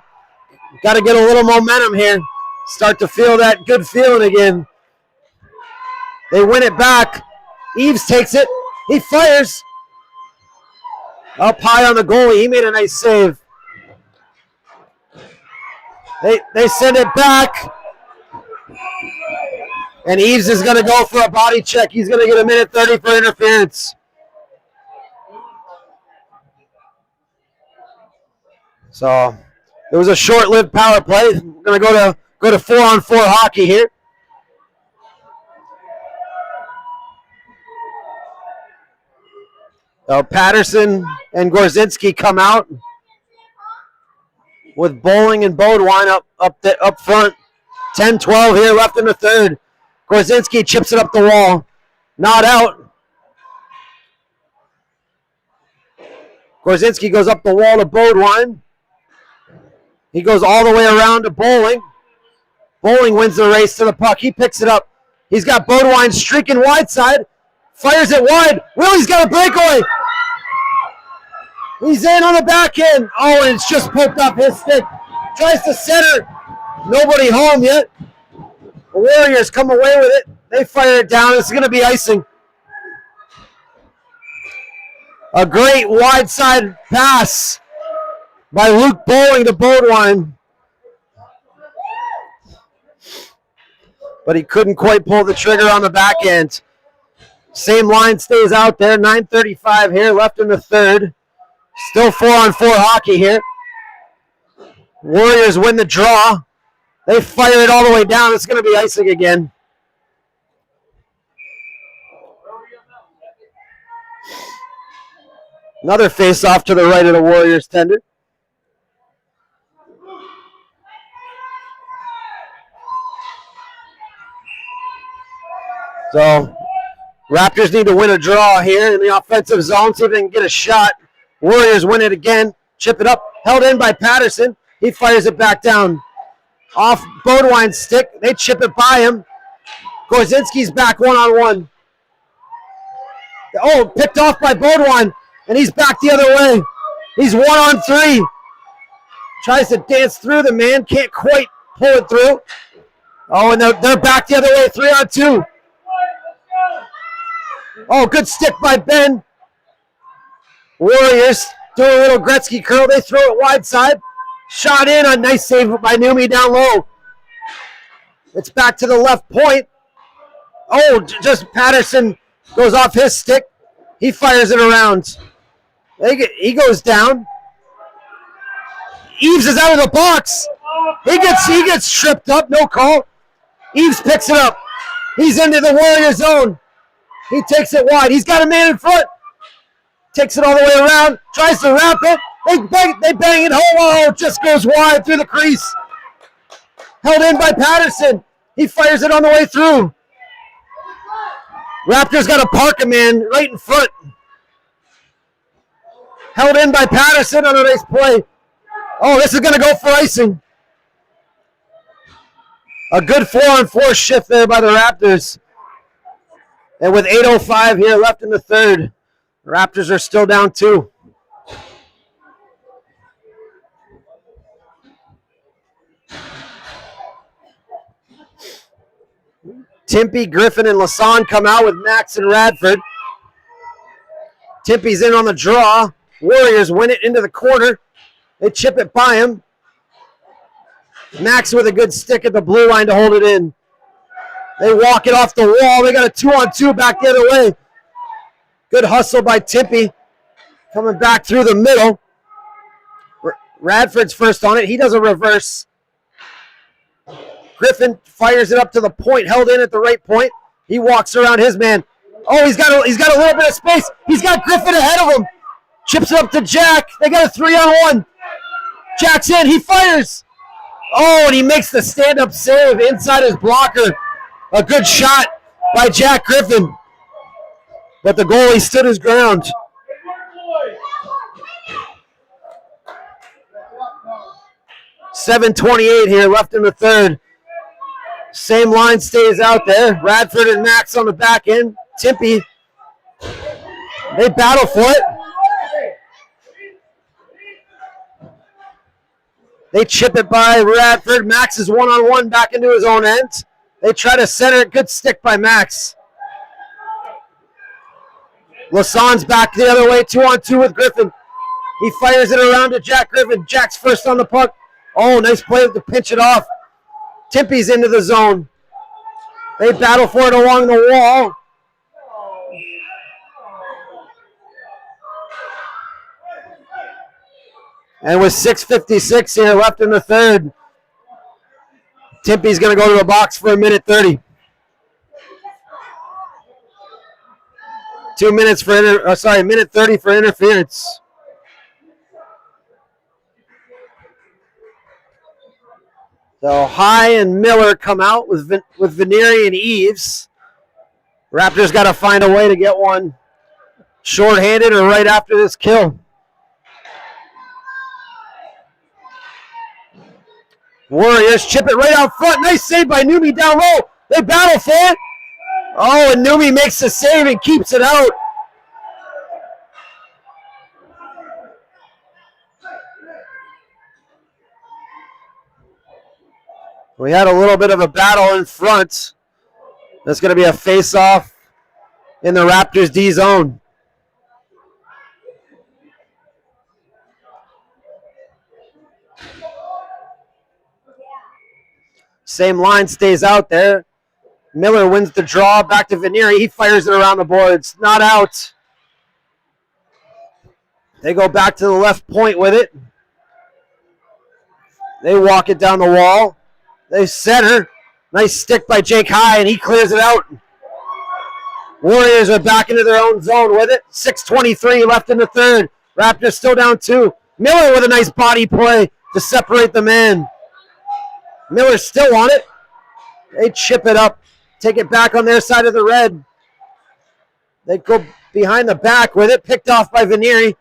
Got to get a little momentum here. Start to feel that good feeling again. They win it back. Eves takes it. He fires. Up high on the goalie. He made a nice save. They send it back. And Eves is going to go for a body check. He's going to get a minute 30 for interference. So it was a short-lived power play. We're going to go to 4-on-4 hockey here. Patterson and Gorzinski come out with Bowling and Bodewine up front. 10-12 here left in the third. Gorzinski chips it up the wall. Not out. Gorzinski goes up the wall to Bodewine. He goes all the way around to Bowling. Bowling wins the race to the puck. He picks it up. He's got Bodewine streaking wide side. Fires it wide. Willie's got a breakaway. He's in on the back end. Oh, and it's just poked up his stick. Tries to center. Nobody home yet. The Warriors come away with it. They fire it down. It's going to be icing. A great wide side pass by Luke Bowling to Bodwine. But he couldn't quite pull the trigger on the back end. Same line stays out there. 9:35 here left in the third. Still 4-on-4 hockey here. Warriors win the draw. They fire it all the way down. It's going to be icing again. Another face-off to the right of the Warriors tender. So, Raptors need to win a draw here in the offensive zone, see if they can get a shot. Warriors win it again. Chip it up. Held in by Patterson. He fires it back down. Off Bodwine's stick. They chip it by him. Gorzinski's back one-on-one. Oh, picked off by Bodwine, and he's back the other way. He's 1-on-3. Tries to dance through the man. Can't quite pull it through. Oh, and they're back the other way. 3-on-2. Oh, good stick by Ben. Warriors do a little Gretzky curl. They throw it wide side. Shot in. A nice save by Numi down low. It's back to the left point. Oh, just Patterson goes off his stick. He fires it around. He goes down. Eves is out of the box. He gets tripped up. No call. Eves picks it up. He's into the Warrior zone. He takes it wide. He's got a man in front. Takes it all the way around. Tries to wrap it. They bang it home. Oh, it just goes wide through the crease. Held in by Patterson. He fires it on the way through. Raptors got to park a man right in front. Held in by Patterson on a nice play. Oh, this is going to go for icing. A good 4-on-4 shift there by the Raptors. And with 8:05 here left in the third, the Raptors are still down 2. Timpy, Griffin, and Lassonde come out with Max and Radford. Timpy's in on the draw. Warriors win it into the corner. They chip it by him. Max with a good stick at the blue line to hold it in. They walk it off the wall. They got a 2-on-2 back the other way. Good hustle by Timpy. Coming back through the middle. Radford's first on it. He does a reverse. Griffin fires it up to the point, held in at the right point. He walks around his man. Oh, he's got a little bit of space. He's got Griffin ahead of him. Chips it up to Jack. They got a 3-on-1. Jack's in. He fires. Oh, and he makes the stand-up save inside his blocker. A good shot by Jack Griffin. But the goalie stood his ground. 7:28 here left in the third. Same line stays out there. Radford and Max on the back end. Timpy. They battle for it. They chip it by Radford. Max is 1-on-1 back into his own end. They try to center it. Good stick by Max. Lassonde's back the other way. 2-on-2 with Griffin. He fires it around to Jack Griffin. Jack's first on the puck. Oh, nice play to pinch it off. Timpy's into the zone. They battle for it along the wall. And with 6:56 here left in the third, Timpy's going to go to the box for a minute 30. 2 minutes for minute 30 for interference. So High and Miller come out with Veneri and Eves. Raptors got to find a way to get one shorthanded or right after this kill. Warriors chip it right out front. Nice save by Numi down low. They battle for it. Oh, and Numi makes the save and keeps it out. We had a little bit of a battle in front. That's going to be a face-off in the Raptors D zone. Same line stays out there. Miller wins the draw. Back to Vanieri. He fires it around the boards. Not out. They go back to the left point with it. They walk it down the wall. They center. Nice stick by Jake High, and he clears it out. Warriors are back into their own zone with it. 6:23 left in the third. Raptors still down 2. Miller with a nice body play to separate the man. Miller's still on it. They chip it up. Take it back on their side of the red. They go behind the back with it. Picked off by Vanieri.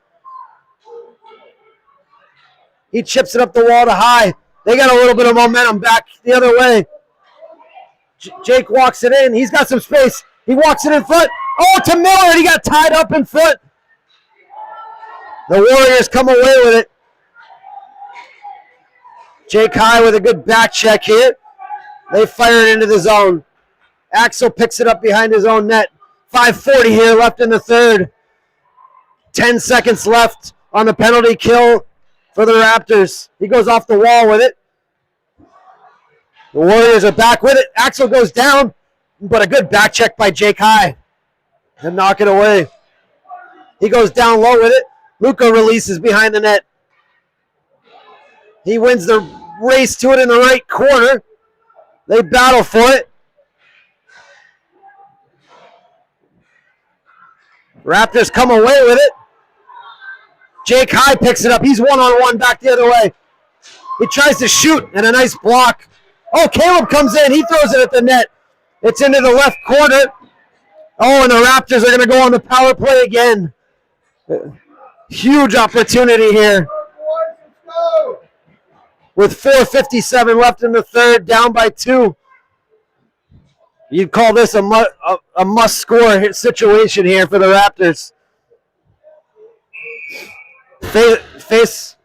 He chips it up the wall to High. They got a little bit of momentum back the other way. Jake walks it in. He's got some space. He walks it in front. Oh, to Miller, and he got tied up in front. The Warriors come away with it. Jake High with a good back check here. They fire it into the zone. Axel picks it up behind his own net. 5:40 here left in the third. 10 seconds left on the penalty kill for the Raptors. He goes off the wall with it. The Warriors are back with it. Axel goes down, but a good back check by Jake High to knock it away. He goes down low with it. Luka releases behind the net. He wins the race to it in the right corner. They battle for it. Raptors come away with it. Jake High picks it up. He's one-on-one back the other way. He tries to shoot, and a nice block. Oh, Caleb comes in. He throws it at the net. It's into the left corner. Oh, and the Raptors are going to go on the power play again. Huge opportunity here. With 4:57 left in the third, down by 2. You'd call this a must-score situation here for the Raptors. Face,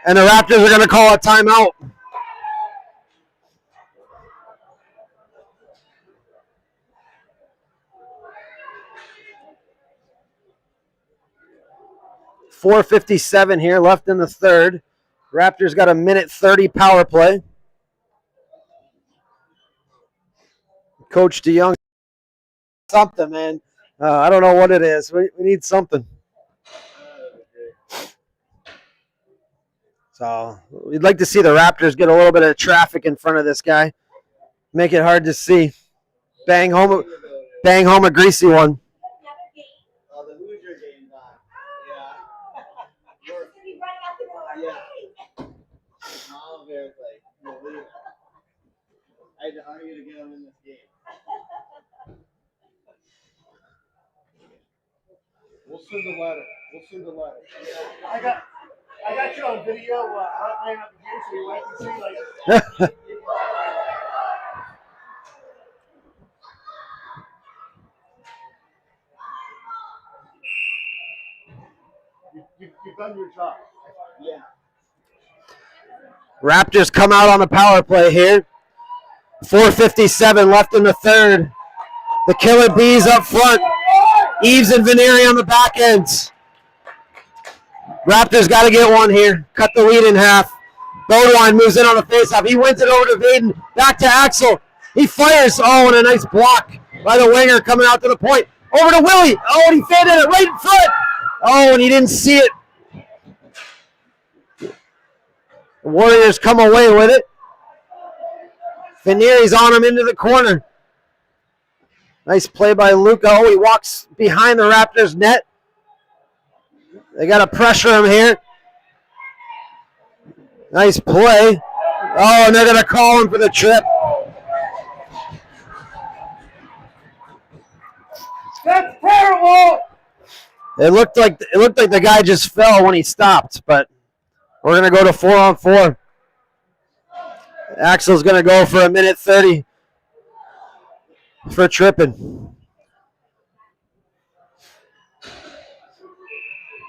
and the Raptors are going to call a timeout. .457 here left in the third. Raptors got a 1:30 power play. Coach DeYoung, something, man. I don't know what it is. We need something. So we'd like to see the Raptors get a little bit of traffic in front of this guy. Make it hard to see. Bang home a greasy one. I had to argue to get him in this game. We'll send the letter. Yeah. I got you on video. I up here so you can see like. You've done your job. Yeah. Raptors come out on the power play here. 4:57 left in the third. The Killer Bees up front. Eves and Vanieri on the back ends. Raptors got to get one here. Cut the lead in half. Bodewine moves in on the faceoff. He wins it over to Vaden. Back to Axel. He fires. Oh, and a nice block by the winger coming out to the point. Over to Willie. Oh, and he faded it right in front. Oh, and he didn't see it. The Warriors come away with it. Vanieri's on him into the corner. Nice play by Luka. Oh, he walks behind the Raptors net. They got to pressure him here. Nice play. Oh, and they're going to call him for the trip. That's terrible. It looked like the guy just fell when he stopped, but we're going to go to 4-on-4. Axel's going to go for a 1:30 for tripping.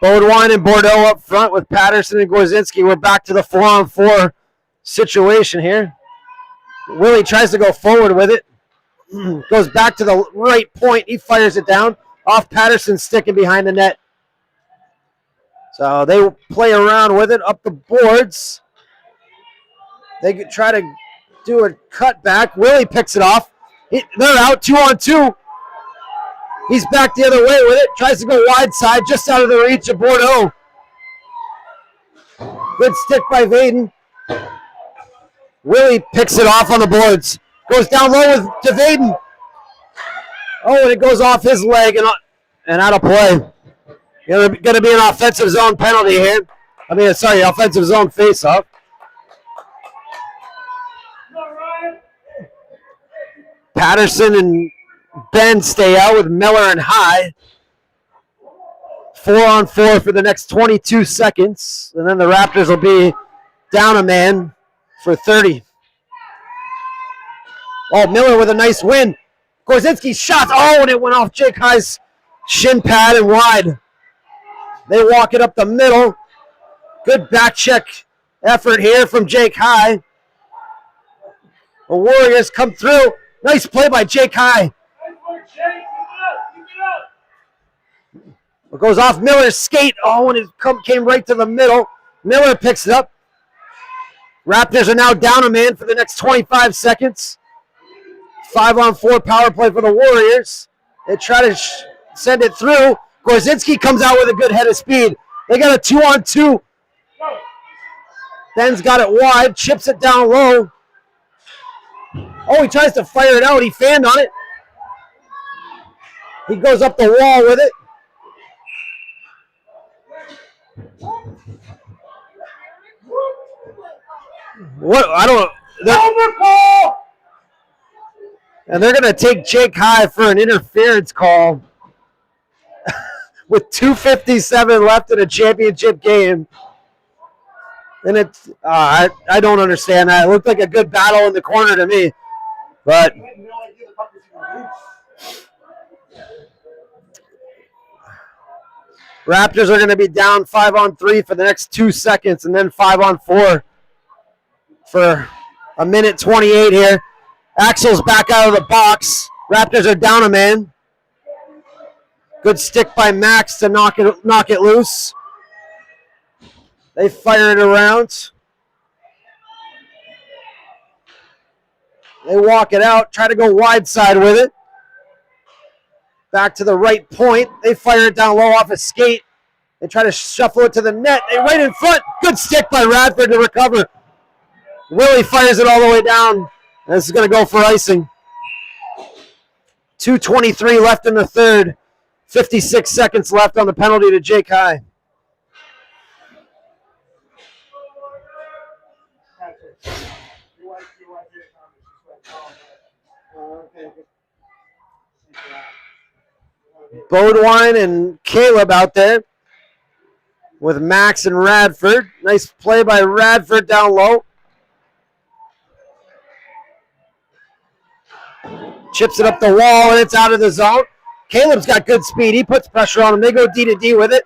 Bodewine and Bordeaux up front with Patterson and Gorzinski. We're back to the 4-on-4 situation here. Willie tries to go forward with it. Goes back to the right point. He fires it down off Patterson's stick and behind the net. So they play around with it up the boards. They could try to do a cutback. Willie picks it off. They're out 2-on-2. He's back the other way with it. Tries to go wide side, just out of the reach of Bordeaux. Good stick by Vaden. Willie picks it off on the boards. Goes down low to Vaden. Oh, and it goes off his leg and out of play. Going to be an offensive zone penalty here. Offensive zone face-off. Patterson and Ben stay out with Miller and High. 4-on-4 for the next 22 seconds. And then the Raptors will be down a man for 30. Oh, Miller with a nice win. Gorzinski's shot. Oh, and it went off Jake High's shin pad and wide. They walk it up the middle. Good back check effort here from Jake High. The Warriors come through. Nice play by Jake High. It goes off Miller's skate. Oh, and it came right to the middle. Miller picks it up. Raptors are now down a man for the next 25 seconds. 5-on-4 power play for the Warriors. They try to send it through. Gorzinski comes out with a good head of speed. They got a 2-on-2. Ben's got it wide, chips it down low. Oh, he tries to fire it out. He fanned on it. He goes up the wall with it. What? I don't know. And they're going to take Jake High for an interference call with 2:57 left in a championship game. And it's I don't understand that. It looked like a good battle in the corner to me. But Raptors are going to be down 5-on-3 for the next 2 seconds and then 5-on-4 for a minute 28 here. Axel's back out of the box. Raptors are down a man. Good stick by Max to knock it loose. They fire it around. They walk it out, try to go wide side with it. Back to the right point. They fire it down low off a skate. They try to shuffle it to the net. They right in front. Good stick by Radford to recover. Willie fires it all the way down. And this is going to go for icing. 2:23 left in the third. 56 seconds left on the penalty to Jake High. Bodewine and Caleb out there with Max and Radford. Nice play by Radford down low. Chips it up the wall, and it's out of the zone. Caleb's got good speed. He puts pressure on him. They go D to D with it.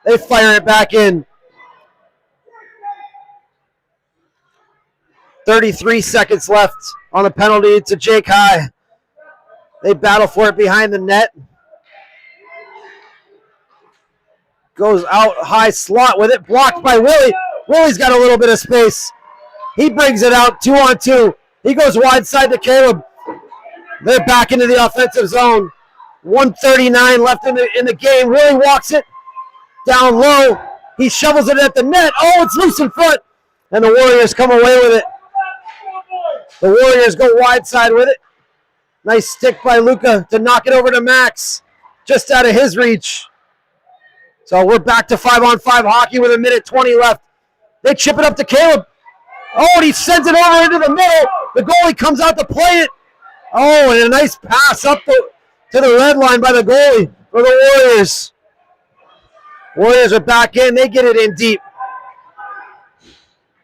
They fire it back in. 33 seconds left on the penalty to Jake High. They battle for it behind the net. Goes out high slot with it. Blocked by Willie. Willie's got a little bit of space. He brings it out 2-on-2. He goes wide side to Caleb. They're back into the offensive zone. 1:39 left in the game. Willie walks it down low. He shovels it at the net. Oh, it's loose in front. And the Warriors come away with it. The Warriors go wide side with it. Nice stick by Luka to knock it over to Max. Just out of his reach. So we're back to 5-on-5 hockey with a minute 20 left. They chip it up to Caleb. Oh, and he sends it over into the middle. The goalie comes out to play it. Oh, and a nice pass up to the red line by the goalie for the Warriors. Warriors are back in. They get it in deep.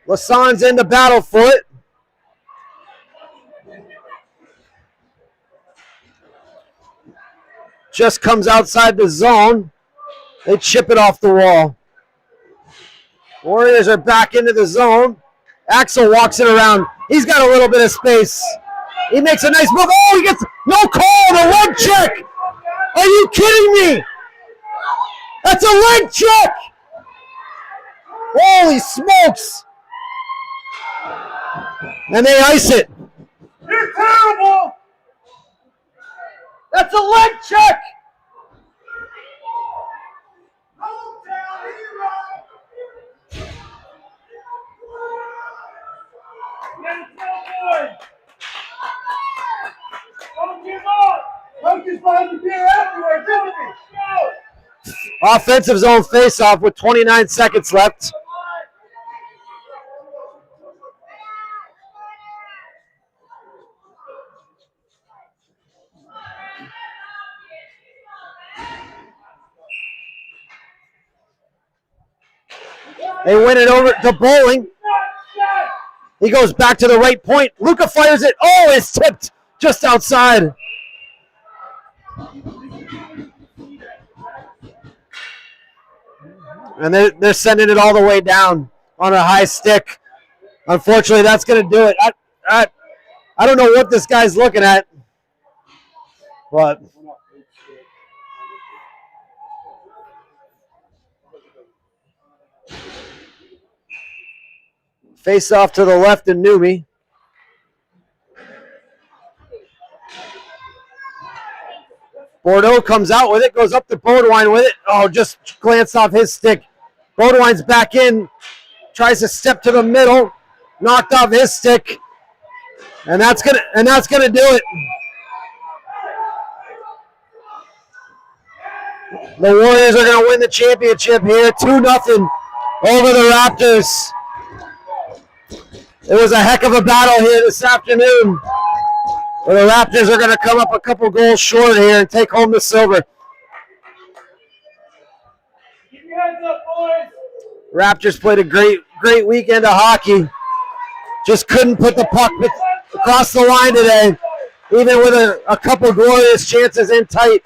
Lasson's in the battle for it. Just comes outside the zone. They chip it off the wall. Warriors are back into the zone. Axel walks it around. He's got a little bit of space. He makes a nice move. Oh, he gets no call. The leg check. Are you kidding me? That's a leg check. Holy smokes. And they ice it. You're terrible. That's a leg check. Don't give up. Don't just find the beer everywhere, didn't he? Offensive zone faceoff with 29 seconds left. They win it over to Bowling. He goes back to the right point. Luka fires it. Oh, it's tipped just outside. And they're sending it all the way down on a high stick. Unfortunately, that's going to do it. I don't know what this guy's looking at, but face off to the left and Numi. Bordeaux comes out with it, goes up to Bodewine with it. Oh, just glanced off his stick. Bodewine's back in, tries to step to the middle, knocked off his stick, and that's gonna do it. The Warriors are gonna win the championship here, 2-0 over the Raptors. It was a heck of a battle here this afternoon. Well, the Raptors are going to come up a couple goals short here and take home the silver. Keep your heads up, boys. Raptors played a great weekend of hockey. Just couldn't put the puck across the line today, even with a couple glorious chances in tight.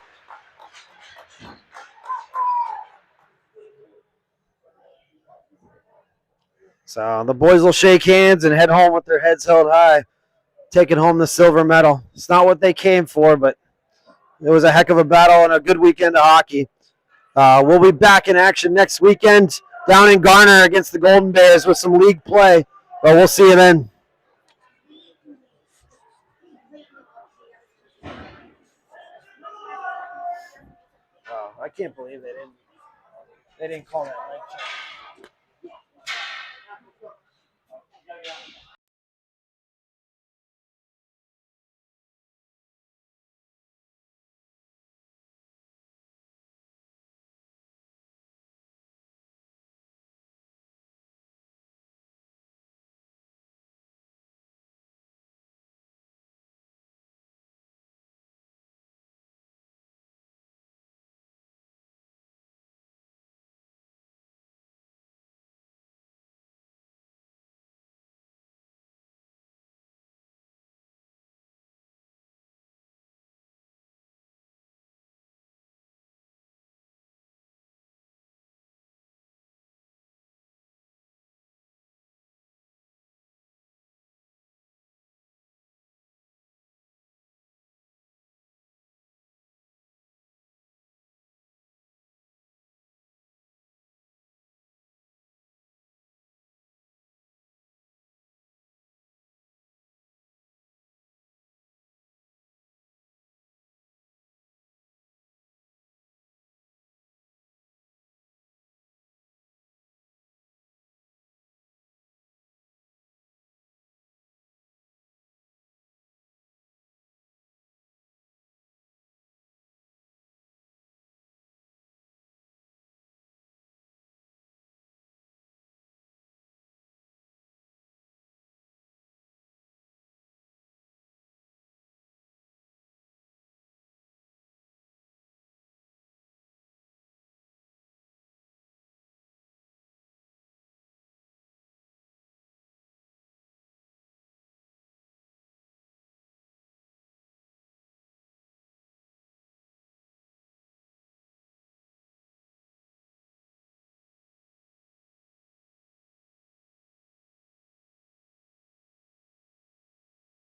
So the boys will shake hands and head home with their heads held high, taking home the silver medal. It's not what they came for, but it was a heck of a battle and a good weekend of hockey. We'll be back in action next weekend down in Garner against the Golden Bears with some league play, but we'll see you then. Wow, I can't believe they didn't call that leg check.